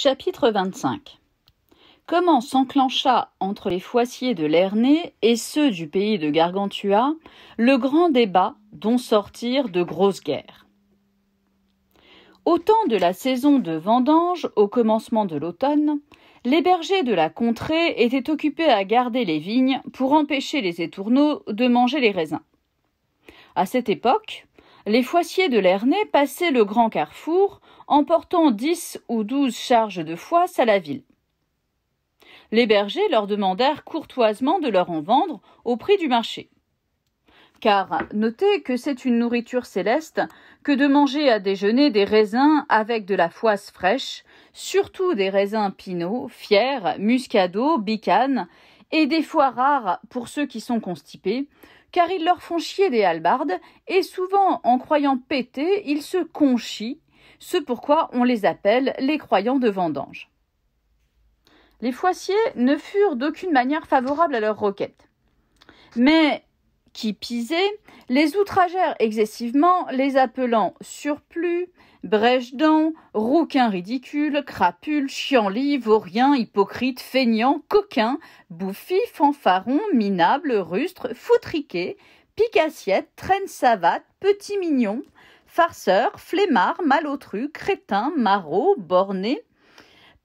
Chapitre 25. Comment s'enclencha entre les Phoiciers de Lernée et ceux du pays de Gargantua le grand débat dont sortirent de grosses guerres. Au temps de la saison de vendange, au commencement de l'automne, les bergers de la contrée étaient occupés à garder les vignes pour empêcher les étourneaux de manger les raisins. À cette époque, les Phoiciers de Lernée passaient le grand carrefour en portant 10 ou 12 charges de foisse à la ville. Les bergers leur demandèrent courtoisement de leur en vendre au prix du marché. Car notez que c'est une nourriture céleste que de manger à déjeuner des raisins avec de la foisse fraîche, surtout des raisins pinots, fiers, muscados, bicanes, et des fois rares pour ceux qui sont constipés, car ils leur font chier des hallebardes, et souvent, en croyant péter, ils se conchient, ce pourquoi on les appelle les croyants de vendange. Les Phoiciers ne furent d'aucune manière favorables à leur requête. Mais qui pisait, les outragèrent excessivement, les appelant surplus, brèche-dents, rouquins ridicules, crapules, chienlits, vauriens, hypocrites, feignants, coquins, bouffis, fanfarons, minables, rustres, foutriqués, pique-assiettes, traîne-savates, petits mignons, farceurs, flemmards, malotrus, crétins, marauds, bornés,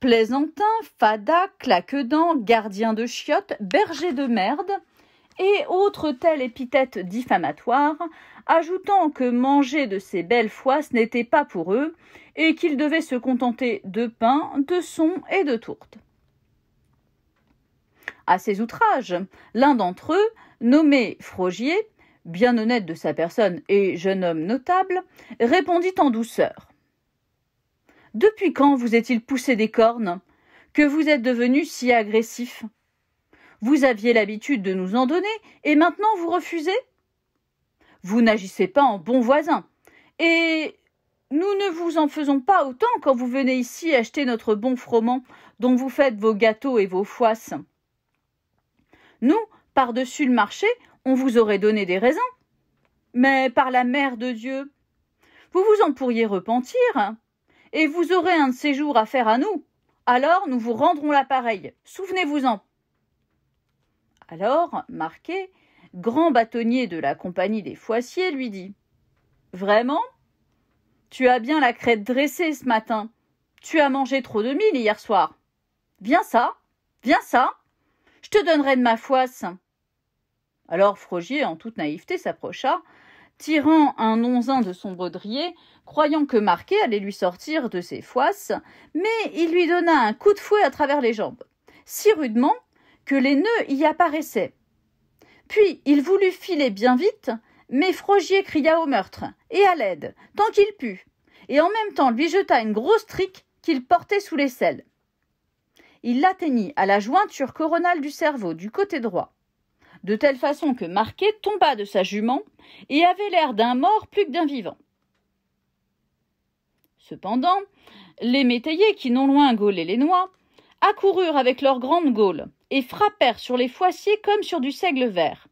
plaisantins, fadas, claquedents, gardiens de chiottes, bergers de merde, et autres telles épithètes diffamatoires, ajoutant que manger de ces belles foisses n'était pas pour eux, et qu'ils devaient se contenter de pain, de son et de tourte. À ces outrages, l'un d'entre eux, nommé Frogier, bien honnête de sa personne et jeune homme notable, répondit en douceur. « Depuis quand vous est-il poussé des cornes, que vous êtes devenu si agressif ? Vous aviez l'habitude de nous en donner, et maintenant vous refusez ? Vous n'agissez pas en bon voisin, et nous ne vous en faisons pas autant quand vous venez ici acheter notre bon froment dont vous faites vos gâteaux et vos foisses. Nous, par-dessus le marché, on vous aurait donné des raisins. Mais par la mère de Dieu, vous vous en pourriez repentir, et vous aurez un de ces jours à faire à nous. Alors nous vous rendrons l'appareil. Souvenez-vous-en. » Alors, Marquet, grand bâtonnier de la compagnie des Phoiciers, lui dit « Vraiment ? Tu as bien la crête dressée ce matin. Tu as mangé trop de mil hier soir. Viens ça, je te donnerai de ma foisse. » Alors Frogier, en toute naïveté, s'approcha, tirant un onzin de son baudrier, croyant que Marquet allait lui sortir de ses foisses, mais il lui donna un coup de fouet à travers les jambes, si rudement que les nœuds y apparaissaient. Puis il voulut filer bien vite, mais Frogier cria au meurtre et à l'aide, tant qu'il put, et en même temps lui jeta une grosse trique qu'il portait sous l'aisselle. Il l'atteignit à la jointure coronale du cerveau du côté droit, de telle façon que Marquet tomba de sa jument et avait l'air d'un mort plus que d'un vivant. Cependant, les métayers qui non loin gaulaient les noix accoururent avec leurs grandes gaules et frappèrent sur les Phoiciers comme sur du seigle vert.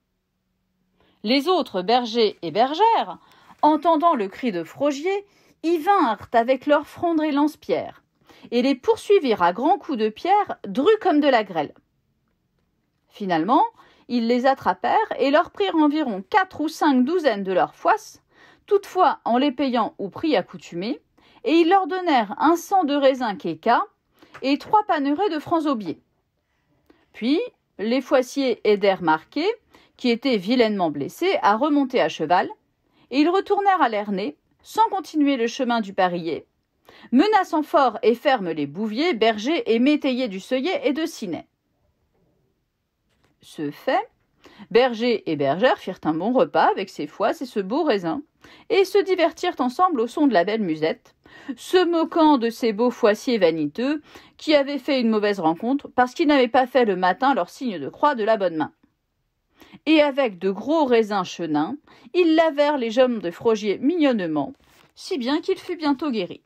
Les autres bergers et bergères, entendant le cri de Frogier, y vinrent avec leurs frondes et lance-pierres, et les poursuivirent à grands coups de pierre drus comme de la grêle. Finalement, ils les attrapèrent et leur prirent environ 4 ou 5 douzaines de leurs foisses, toutefois en les payant au prix accoutumé, et ils leur donnèrent un 100 de raisin quéca et 3 pannerets de francs aubiers. Puis, les Phoiciers aidèrent Marquet, qui était vilainement blessé, à remonter à cheval, et ils retournèrent à Lernée, sans continuer le chemin du Parillet, menaçant fort et ferme les bouviers, bergers et métayers du Seuillet et de Ciney. Ce fait, bergers et bergères firent un bon repas avec ces foisses et ce beau raisin, et se divertirent ensemble au son de la belle musette, se moquant de ces beaux Phoiciers vaniteux qui avaient fait une mauvaise rencontre parce qu'ils n'avaient pas fait le matin leur signe de croix de la bonne main. Et avec de gros raisins chenins, ils lavèrent les jambes de Frogier mignonnement, si bien qu'il fut bientôt guéri.